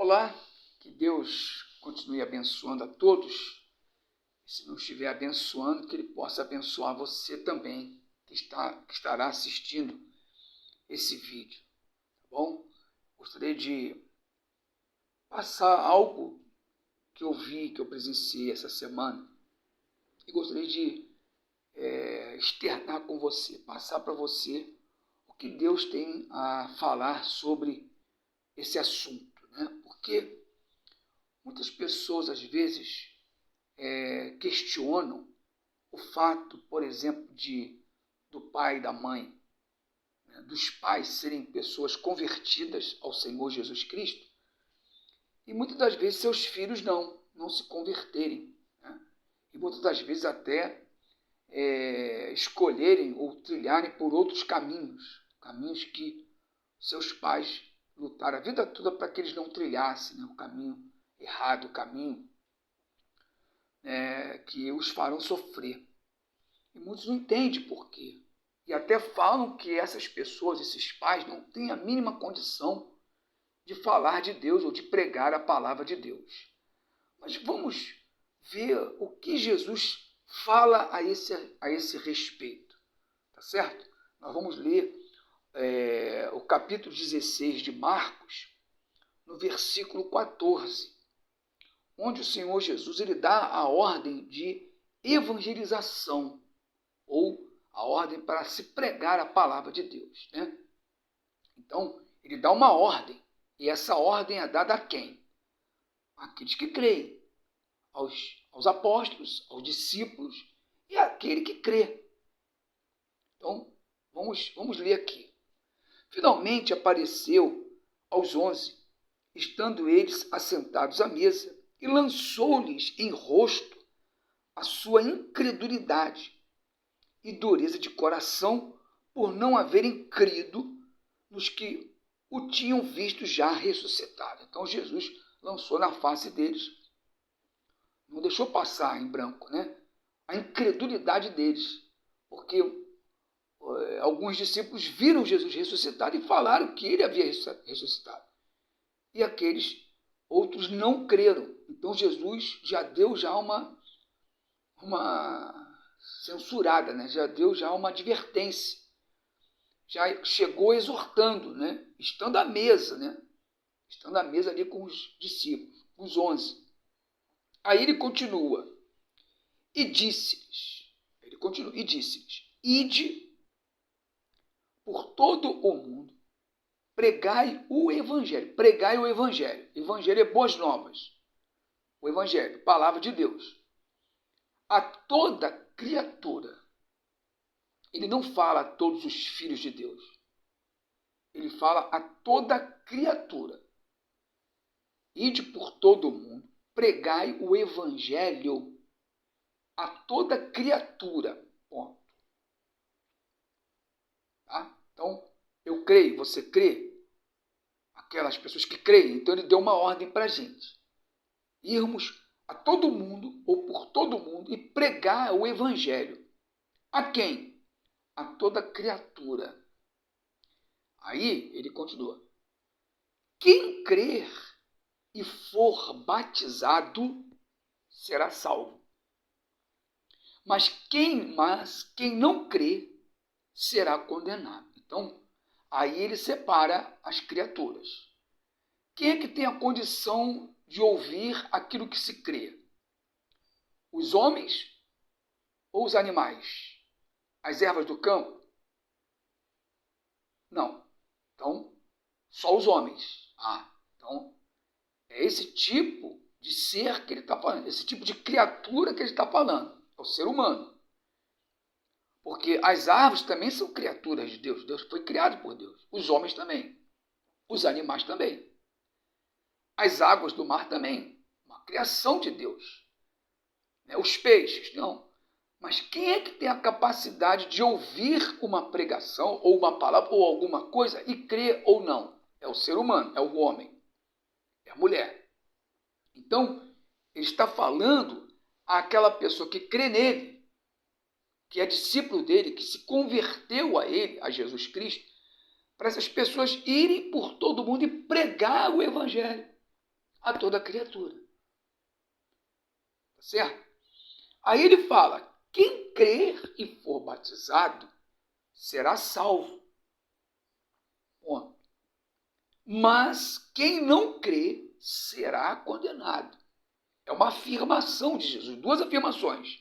Olá, que Deus continue abençoando a todos. E se não estiver abençoando, que Ele possa abençoar você também, que estará assistindo esse vídeo, tá bom? Gostaria de passar algo que eu vi, que eu presenciei essa semana, e gostaria de externar com você, passar para você o que Deus tem a falar sobre esse assunto, né? Porque muitas pessoas, às vezes, questionam o fato, por exemplo, do pai e da mãe, né, dos pais serem pessoas convertidas ao Senhor Jesus Cristo, e muitas das vezes seus filhos não se converterem, né? E muitas das vezes até escolherem ou trilharem por outros caminhos que seus pais lutaram a vida toda para que eles não trilhassem, né, o caminho errado, o caminho que os farão sofrer. E muitos não entendem por quê. E até falam que essas pessoas, esses pais, não têm a mínima condição de falar de Deus ou de pregar a palavra de Deus. Mas vamos ver o que Jesus fala a esse respeito. Tá certo? Nós vamos ler o capítulo 16 de Marcos, no versículo 14, onde o Senhor Jesus ele dá a ordem de evangelização, ou a ordem para se pregar a palavra de Deus, né? Então, ele dá uma ordem, e essa ordem é dada a quem? Aqueles que creem, aos apóstolos, aos discípulos e àquele que crê. Então, vamos ler aqui. Finalmente apareceu aos 11, estando eles assentados à mesa, e lançou-lhes em rosto a sua incredulidade e dureza de coração por não haverem crido nos que o tinham visto já ressuscitado. Então Jesus lançou na face deles, não deixou passar em branco, né, a incredulidade deles, porque alguns discípulos viram Jesus ressuscitado e falaram que ele havia ressuscitado. E aqueles outros não creram. Então Jesus já deu uma censurada, né? Já deu uma advertência, já chegou exortando, né? Estando à mesa, né? Estando à mesa ali com os discípulos, os 11. Aí ele continua, e disse-lhes, ide por todo o mundo, pregai o evangelho. Evangelho é boas novas. O evangelho, palavra de Deus, a toda criatura. Ele não fala a todos os filhos de Deus. Ele fala a toda criatura. Ide por todo o mundo, pregai o evangelho a toda criatura. Ponto. Tá? Então, eu creio, você crê? Aquelas pessoas que creem. Então ele deu uma ordem para a gente. Irmos a todo mundo, ou por todo mundo, e pregar o evangelho. A quem? A toda criatura. Aí ele continua. Quem crer e for batizado será salvo. Mas quem não crê será condenado. Então, aí ele separa as criaturas. Quem é que tem a condição de ouvir aquilo que se crê? Os homens ou os animais? As ervas do campo? Não. Então, só os homens. Então, é esse tipo de ser que ele está falando, esse tipo de criatura que ele está falando, é o ser humano. Porque as árvores também são criaturas de Deus. Deus foi criado por Deus. Os homens também. Os animais também. As águas do mar também. Uma criação de Deus. Os peixes, não. Mas quem é que tem a capacidade de ouvir uma pregação, ou uma palavra, ou alguma coisa, e crer ou não? É o ser humano, é o homem, é a mulher. Então, ele está falando àquela pessoa que crê nele, que é discípulo dele, que se converteu a ele, a Jesus Cristo, para essas pessoas irem por todo mundo e pregar o evangelho. a toda criatura. Tá certo? Aí ele fala, quem crer e for batizado será salvo. Bom, mas quem não crê será condenado. É uma afirmação de Jesus, duas afirmações.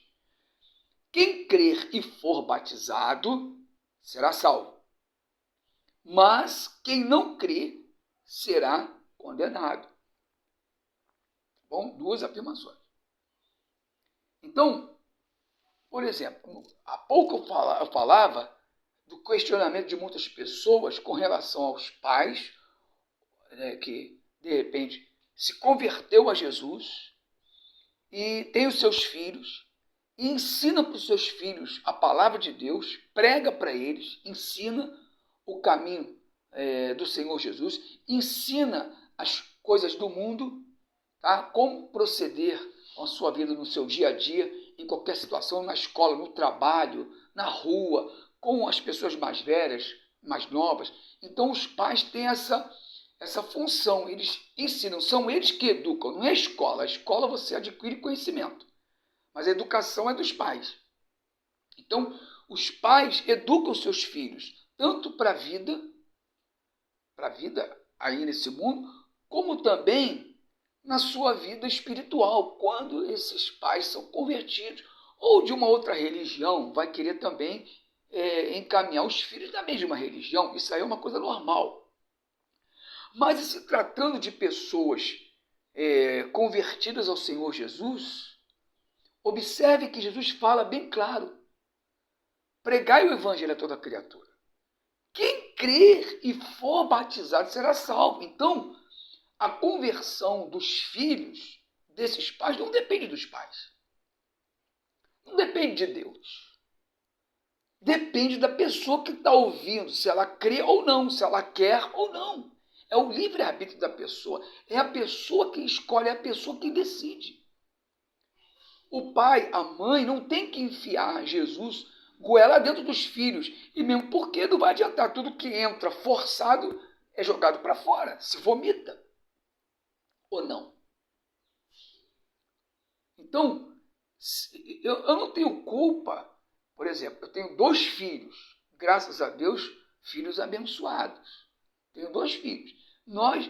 Quem crer e for batizado será salvo, mas quem não crê será condenado. Bom, duas afirmações. Então, por exemplo, há pouco eu falava do questionamento de muitas pessoas com relação aos pais, né, que, de repente, se converteu a Jesus e tem os seus filhos, e ensina para os seus filhos a palavra de Deus, prega para eles, ensina o caminho do Senhor Jesus, ensina as coisas do mundo, tá? Como proceder com a sua vida no seu dia a dia, em qualquer situação, na escola, no trabalho, na rua, com as pessoas mais velhas, mais novas. Então os pais têm essa função, eles ensinam, são eles que educam, não é a escola você adquire conhecimento, mas a educação é dos pais. Então os pais educam seus filhos, tanto para a vida aí nesse mundo, como também na sua vida espiritual, quando esses pais são convertidos ou de uma outra religião, vai querer também encaminhar os filhos da mesma religião. Isso aí é uma coisa normal. Mas se tratando de pessoas convertidas ao Senhor Jesus, observe que Jesus fala bem claro, pregai o evangelho a toda criatura. Quem crer e for batizado será salvo. Então, a conversão dos filhos desses pais não depende dos pais. Não depende de Deus. Depende da pessoa que está ouvindo, se ela crê ou não, se ela quer ou não. É o livre-arbítrio da pessoa. É a pessoa que escolhe, é a pessoa que decide. O pai, a mãe, não tem que enfiar Jesus goela dentro dos filhos. E mesmo porque não vai adiantar. Tudo que entra forçado é jogado para fora, se vomita. Ou não? Então, eu não tenho culpa. Por exemplo, eu tenho 2 filhos, graças a Deus, filhos abençoados. Tenho 2 filhos.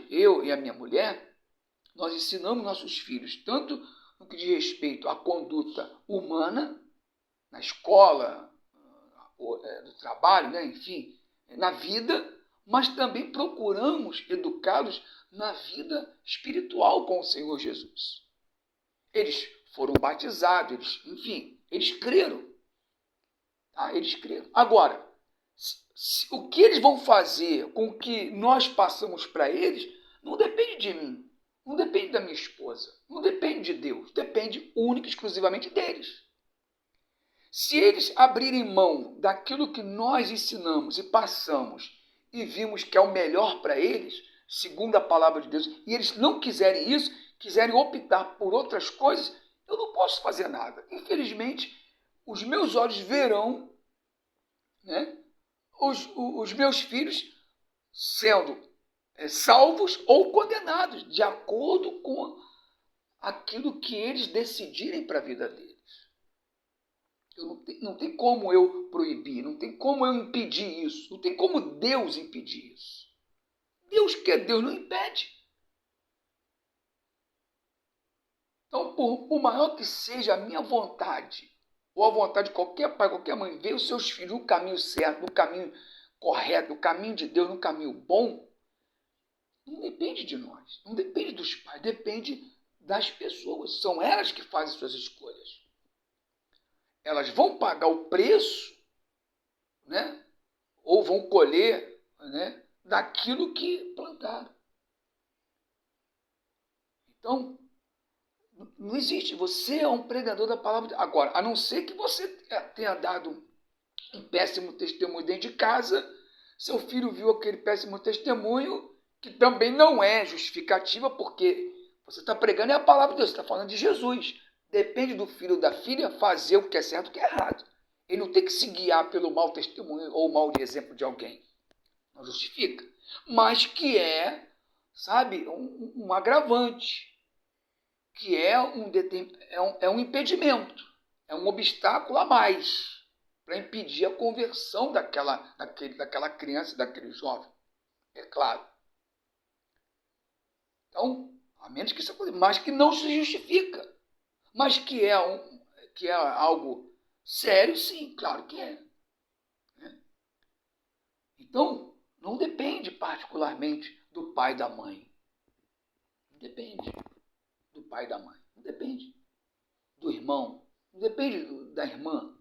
Eu e a minha mulher, nós ensinamos nossos filhos, tanto no que diz respeito à conduta humana, na escola, no trabalho, né? Enfim, na vida, mas também procuramos educá-los na vida espiritual com o Senhor Jesus. Eles foram batizados, eles creram. Tá? Eles creram. Agora, o que eles vão fazer com o que nós passamos para eles não depende de mim, não depende da minha esposa, não depende de Deus, depende única e exclusivamente deles. Se eles abrirem mão daquilo que nós ensinamos e passamos e vimos que é o melhor para eles, segundo a palavra de Deus, e eles não quiserem isso, quiserem optar por outras coisas, eu não posso fazer nada. Infelizmente, os meus olhos verão, né, os meus filhos sendo salvos ou condenados, de acordo com aquilo que eles decidirem para a vida deles. Não tem como eu proibir, não tem como eu impedir isso, não tem como Deus impedir isso. Deus quer, Deus não impede. Então, por maior que seja a minha vontade, ou a vontade de qualquer pai, qualquer mãe, ver os seus filhos no caminho certo, no caminho correto, no caminho de Deus, no caminho bom, não depende de nós, não depende dos pais, depende das pessoas. São elas que fazem suas escolhas. Elas vão pagar o preço, né? Ou vão colher, né, daquilo que plantaram. Então, não existe. Você é um pregador da palavra. Agora, a não ser que você tenha dado um péssimo testemunho dentro de casa, seu filho viu aquele péssimo testemunho, que também não é justificativa, porque você está pregando a palavra de Deus, você está falando de Jesus. Depende do filho ou da filha fazer o que é certo e o que é errado. Ele não tem que se guiar pelo mau testemunho ou mau exemplo de alguém. Não justifica. Mas que é sabe, um agravante, que é um impedimento, é um obstáculo a mais para impedir a conversão daquela criança e daquele jovem, é claro. Então, a menos que isso aconteça, mas que não se justifica, mas que é algo sério, sim, claro que é. Né? Então, não depende particularmente do pai e da mãe. Não depende do pai e da mãe. Não depende do irmão. Não depende da irmã.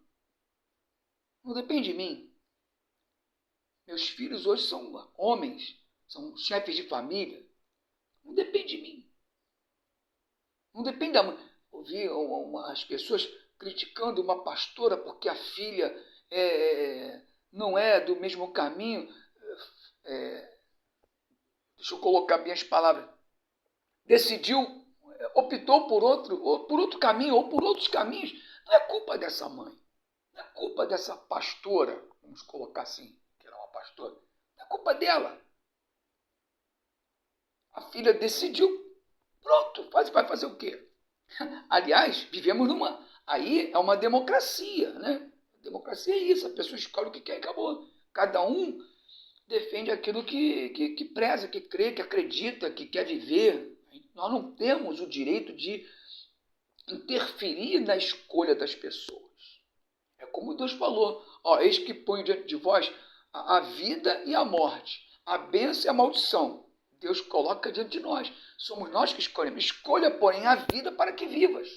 Não depende de mim. Meus filhos hoje são homens, são chefes de família. Não depende de mim. Não depende da mãe. Ouvi as pessoas criticando uma pastora porque a filha não é do mesmo caminho. Deixa eu colocar bem as palavras. Decidiu, optou por outro caminho ou por outros caminhos. Não é culpa dessa mãe. Não é culpa dessa pastora. Vamos colocar assim, que era uma pastora. Não é culpa dela. A filha decidiu. Pronto, vai fazer o quê? Aliás, vivemos numa... Aí é uma democracia, né? Democracia é isso, a pessoa escolhe o que quer e acabou. Cada um defende aquilo que preza, que crê, que acredita, que quer viver. Nós não temos o direito de interferir na escolha das pessoas. É como Deus falou, ó, eis que põe diante de vós a vida e a morte, a bênção e a maldição. Deus coloca diante de nós. Somos nós que escolhemos. Escolha, porém, a vida para que vivas.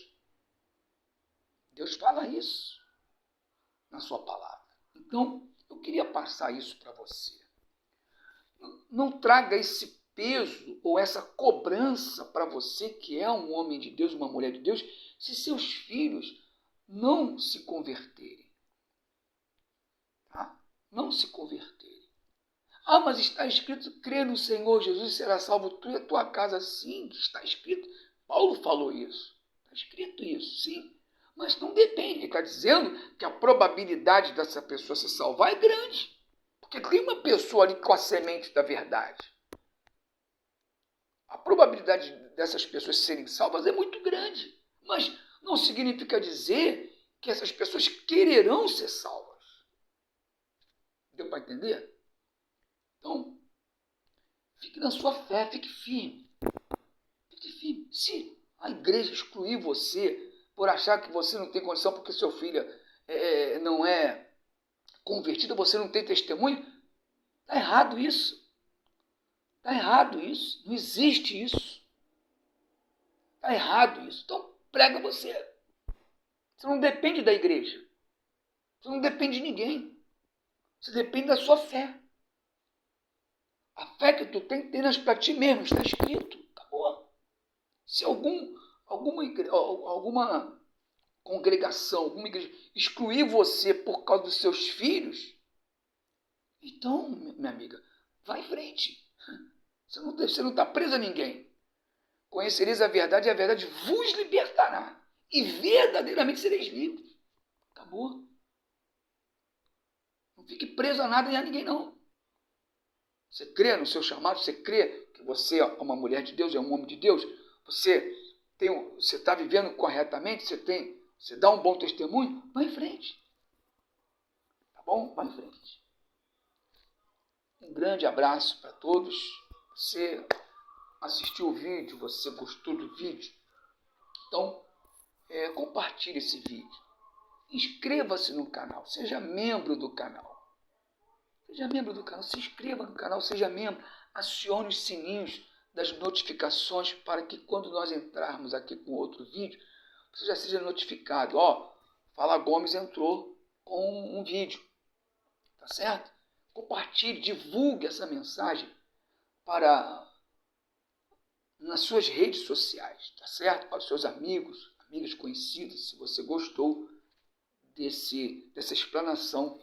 Deus fala isso na sua palavra. Então, eu queria passar isso para você. Não traga esse peso ou essa cobrança para você que é um homem de Deus, uma mulher de Deus, se seus filhos não se converterem. Tá? Não se converterem. Ah, mas está escrito, crê no Senhor Jesus e será salvo tu e a tua casa. Sim, está escrito. Paulo falou isso. Está escrito isso, sim. Mas não depende. Ele está dizendo que a probabilidade dessa pessoa se salvar é grande. Porque tem uma pessoa ali com a semente da verdade. A probabilidade dessas pessoas serem salvas é muito grande. Mas não significa dizer que essas pessoas quererão ser salvas. Deu para entender? Então, fique na sua fé, fique firme. Fique firme. Se a igreja excluir você por achar que você não tem condição porque seu filho não é convertido, você não tem testemunho, está errado isso. Está errado isso. Não existe isso. Está errado isso. Então, prega você. Você não depende da igreja. Você não depende de ninguém. Você depende da sua fé. A fé que tu tem para ti mesmo, está escrito. Acabou. Se alguma congregação, alguma igreja excluir você por causa dos seus filhos, então, minha amiga, vá em frente. Você não está preso a ninguém. Conhecereis a verdade e a verdade vos libertará. E verdadeiramente sereis livres. Acabou. Não fique preso a nada nem a ninguém, não. Você crê no seu chamado, você crê que você é uma mulher de Deus, é um homem de Deus, você está vivendo corretamente, você dá um bom testemunho, vai em frente. Tá bom? Vai em frente. Um grande abraço para todos. Você assistiu o vídeo, você gostou do vídeo, então compartilhe esse vídeo. Inscreva-se no canal, seja membro do canal. Seja membro do canal, se inscreva no canal, seja membro, acione os sininhos das notificações para que quando nós entrarmos aqui com outro vídeo, você já seja notificado. Ó, Fala Gomes entrou com um vídeo, tá certo? Compartilhe, divulgue essa mensagem nas suas redes sociais, tá certo? Para os seus amigos, amigas conhecidas, se você gostou dessa explanação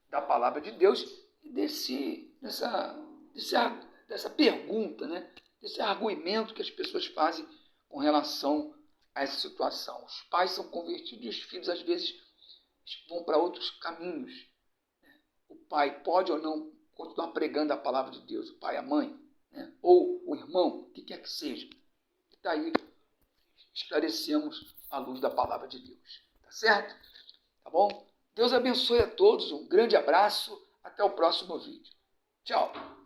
da palavra de Deus e dessa pergunta, né? Desse argumento que as pessoas fazem com relação a essa situação. Os pais são convertidos e os filhos, às vezes, vão para outros caminhos. O pai pode ou não continuar pregando a palavra de Deus, o pai e a mãe. né? Ou o irmão, o que quer que seja. E daí esclarecemos à luz da palavra de Deus. Tá certo? Tá bom? Deus abençoe a todos, um grande abraço, até o próximo vídeo. Tchau!